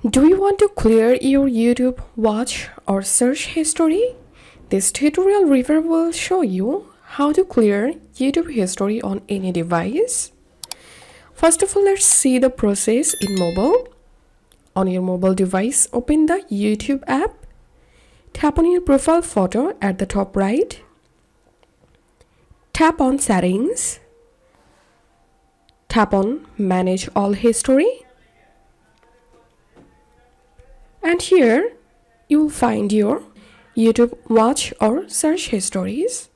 Do you want to clear your YouTube watch or search history? This tutorial review will show you how to clear YouTube history on any device. First of all, let's see the process in mobile. On your mobile device, open the YouTube app. Tap on your profile photo at the top right. Tap on Settings. Tap on Manage All History. And here you will find your YouTube watch or search histories.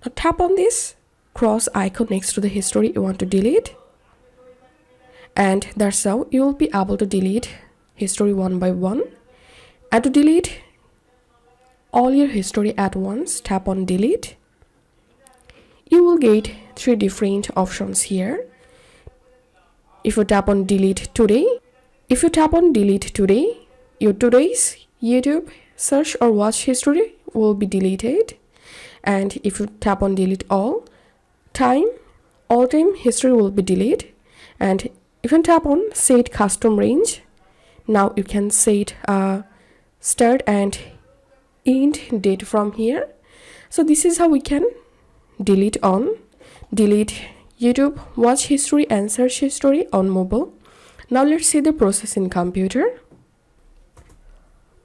Now tap on this cross icon next to the history you want to delete. And that's how you will be able to delete history one by one. And to delete all your history at once, tap on delete. You will get three different options here. If you tap on delete today, your today's YouTube search or watch history will be deleted. And if you tap on delete all time history will be deleted. And if you tap on set custom range, now you can set start and end date from here. So this is how we can delete YouTube watch history and search history on mobile. Now let's see the process in computer.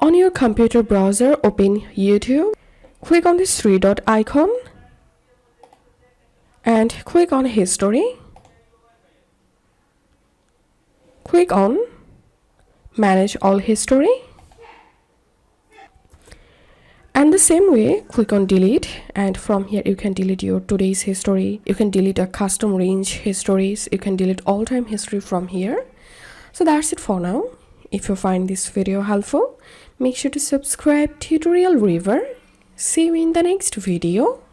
On your computer browser, open YouTube. Click on this three dot icon and click on history. Click on manage all history. And the same way, click on delete, and from here you can delete your today's history. You can delete a custom range histories. You can delete all time history from here. So that's it for now. If you find this video helpful, make sure to subscribe Tutorial River. See you in the next video.